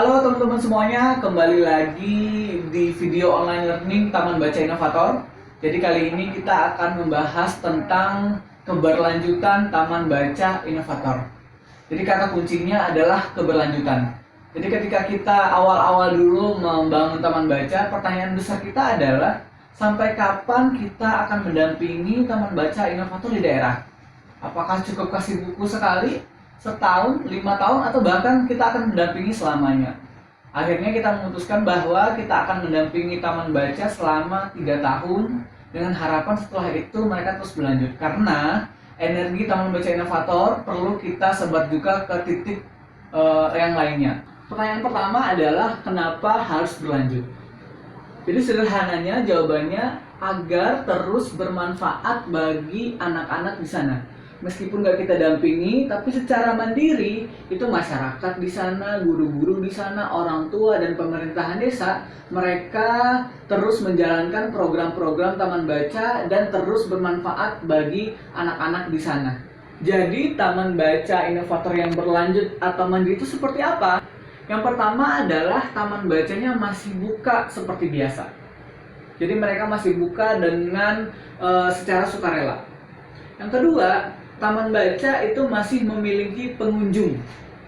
Halo teman-teman semuanya, kembali lagi di video online learning Taman Baca Inovator. Jadi kali ini kita akan membahas tentang keberlanjutan Taman Baca Inovator. Jadi kata kuncinya adalah keberlanjutan. Jadi ketika kita awal-awal dulu membangun Taman Baca, pertanyaan besar kita adalah sampai kapan kita akan mendampingi Taman Baca Inovator di daerah? Apakah cukup kasih buku sekali, setahun, 5 tahun, atau bahkan kita akan mendampingi selamanya? Akhirnya kita memutuskan bahwa kita akan mendampingi Taman Baca selama 3 tahun dengan harapan setelah itu mereka terus berlanjut. Karena energi Taman Baca Inovator perlu kita sebar juga ke titik yang lainnya. Pertanyaan pertama adalah kenapa harus berlanjut? Jadi sederhananya jawabannya agar terus bermanfaat bagi anak-anak di sana. Meskipun nggak kita dampingi, tapi secara mandiri itu masyarakat di sana, guru-guru di sana, orang tua dan pemerintahan desa, mereka terus menjalankan program-program Taman Baca dan terus bermanfaat bagi anak-anak di sana. Jadi Taman Baca Inovator yang berlanjut atau mandiri itu seperti apa? Yang pertama adalah taman bacanya masih buka seperti biasa. Jadi mereka masih buka dengan secara sukarela. Yang kedua, Taman Baca itu masih memiliki pengunjung.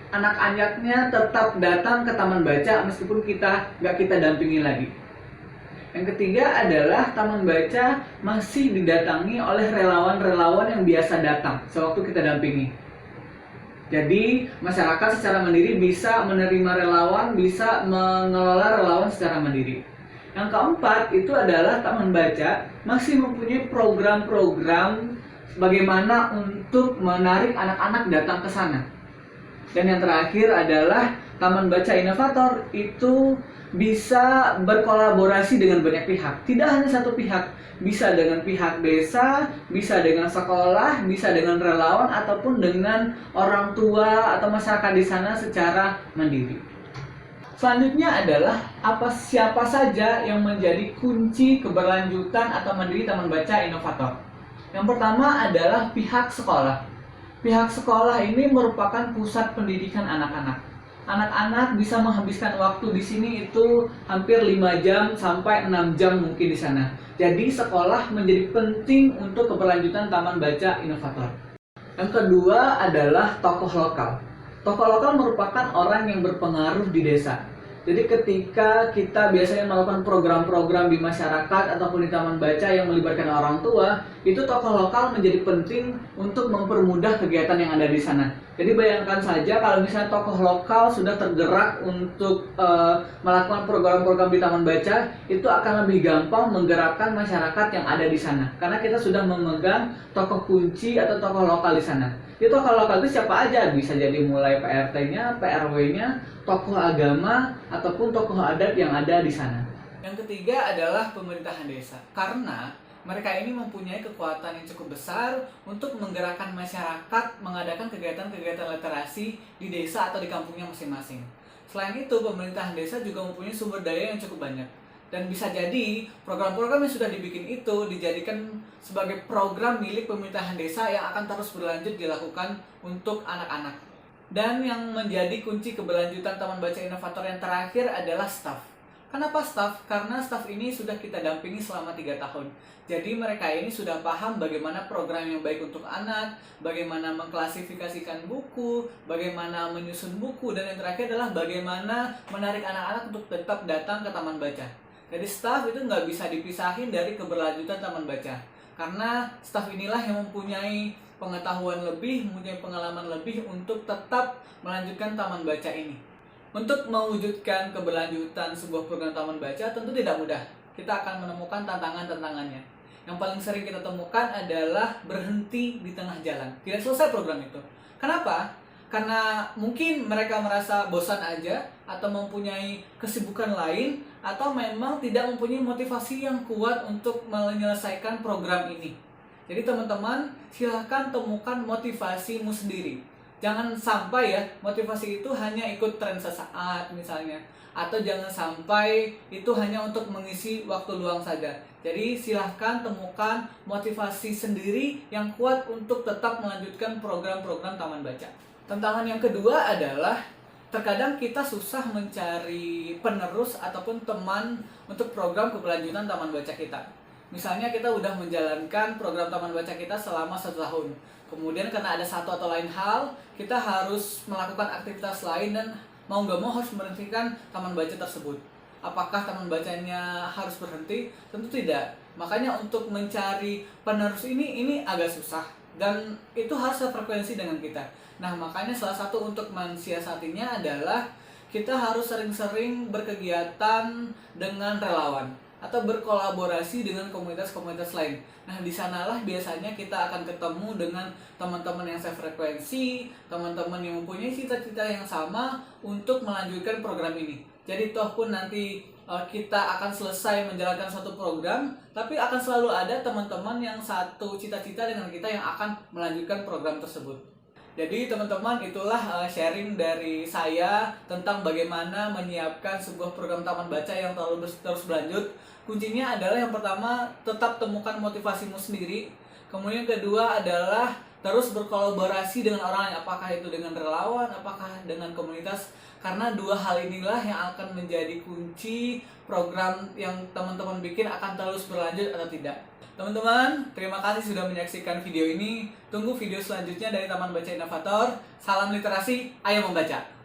Anak-anaknya tetap datang ke Taman Baca meskipun nggak kita dampingi lagi. Yang ketiga adalah Taman Baca masih didatangi oleh relawan-relawan yang biasa datang sewaktu kita dampingi. Jadi masyarakat secara mandiri bisa menerima relawan, bisa mengelola relawan secara mandiri. Yang keempat itu adalah Taman Baca masih mempunyai program-program bagaimana untuk menarik anak-anak datang ke sana. Dan yang terakhir adalah Taman Baca Inovator itu bisa berkolaborasi dengan banyak pihak. Tidak hanya satu pihak, bisa dengan pihak desa, bisa dengan sekolah, bisa dengan relawan, ataupun dengan orang tua atau masyarakat di sana secara mandiri. Selanjutnya adalah siapa saja yang menjadi kunci keberlanjutan atau mandiri Taman Baca Inovator. Yang pertama adalah pihak sekolah. Pihak sekolah ini merupakan pusat pendidikan anak-anak. Anak-anak bisa menghabiskan waktu di sini itu hampir 5 jam sampai 6 jam mungkin di sana. Jadi sekolah menjadi penting untuk keberlanjutan Taman Baca Inovator. Yang kedua adalah tokoh lokal. Tokoh lokal merupakan orang yang berpengaruh di desa. Jadi ketika kita biasanya melakukan program-program di masyarakat ataupun di Taman Baca yang melibatkan orang tua, itu tokoh lokal menjadi penting untuk mempermudah kegiatan yang ada di sana. Jadi bayangkan saja kalau misalnya tokoh lokal sudah tergerak untuk melakukan program-program di Taman Baca, itu akan lebih gampang menggerakkan masyarakat yang ada di sana. Karena kita sudah memegang tokoh kunci atau tokoh lokal di sana. Itu tokoh lokal itu siapa aja? Bisa jadi mulai PRT-nya, PRW-nya, tokoh agama, ataupun tokoh adat yang ada di sana. Yang ketiga adalah pemerintahan desa. Karena mereka ini mempunyai kekuatan yang cukup besar untuk menggerakkan masyarakat mengadakan kegiatan-kegiatan literasi di desa atau di kampungnya masing-masing. Selain itu, pemerintahan desa juga mempunyai sumber daya yang cukup banyak. Dan bisa jadi program-program yang sudah dibikin itu dijadikan sebagai program milik pemerintahan desa yang akan terus berlanjut dilakukan untuk anak-anak. Dan yang menjadi kunci keberlanjutan Taman Baca Inovator yang terakhir adalah staff. Kenapa staff? Karena staff ini sudah kita dampingi selama 3 tahun. Jadi mereka ini sudah paham bagaimana program yang baik untuk anak, bagaimana mengklasifikasikan buku, bagaimana menyusun buku, dan yang terakhir adalah bagaimana menarik anak-anak untuk tetap datang ke Taman Baca. Jadi staff itu nggak bisa dipisahin dari keberlanjutan Taman Baca. Karena staff inilah yang mempunyai pengetahuan lebih, mempunyai pengalaman lebih untuk tetap melanjutkan Taman Baca ini. Untuk mewujudkan keberlanjutan sebuah program Taman Baca tentu tidak mudah. Kita akan menemukan tantangan-tantangannya. Yang paling sering kita temukan adalah berhenti di tengah jalan. Tidak selesai program itu. Kenapa? Karena mungkin mereka merasa bosan aja, atau mempunyai kesibukan lain, atau memang tidak mempunyai motivasi yang kuat untuk menyelesaikan program ini. Jadi teman-teman, silahkan temukan motivasimu sendiri. Jangan sampai ya motivasi itu hanya ikut tren sesaat misalnya, atau jangan sampai itu hanya untuk mengisi waktu luang saja. Jadi silahkan temukan motivasi sendiri yang kuat untuk tetap melanjutkan program-program Taman Baca. Tantangan yang kedua adalah Terkadang kita susah mencari penerus ataupun teman untuk program keberlanjutan Taman Baca kita. Misalnya kita udah menjalankan program Taman Baca kita selama 1 tahun. Kemudian karena ada satu atau lain hal, kita harus melakukan aktivitas lain dan mau nggak mau harus memberhentikan Taman Baca tersebut. Apakah taman bacanya harus berhenti? Tentu tidak. Makanya untuk mencari penerus ini agak susah. Dan itu harus sefrekuensi dengan kita. Nah, makanya salah satu untuk mensiasatinya adalah kita harus sering-sering berkegiatan dengan relawan atau berkolaborasi dengan komunitas-komunitas lain. Nah, di sanalah biasanya kita akan ketemu dengan teman-teman yang sefrekuensi, teman-teman yang mempunyai cita-cita yang sama untuk melanjutkan program ini. Jadi toh pun nanti kita akan selesai menjalankan suatu program, tapi akan selalu ada teman-teman yang satu cita-cita dengan kita yang akan melanjutkan program tersebut. Jadi teman-teman, itulah sharing dari saya tentang bagaimana menyiapkan sebuah program taman baca yang terus berlanjut. Kuncinya adalah yang pertama, tetap temukan motivasimu sendiri. Kemudian yang kedua adalah terus berkolaborasi dengan orang lain, apakah itu dengan relawan, apakah dengan komunitas. Karena dua hal inilah yang akan menjadi kunci program yang teman-teman bikin akan terus berlanjut atau tidak. Teman-teman, terima kasih sudah menyaksikan video ini. Tunggu video selanjutnya dari Taman Baca Inovator. Salam literasi, ayo membaca!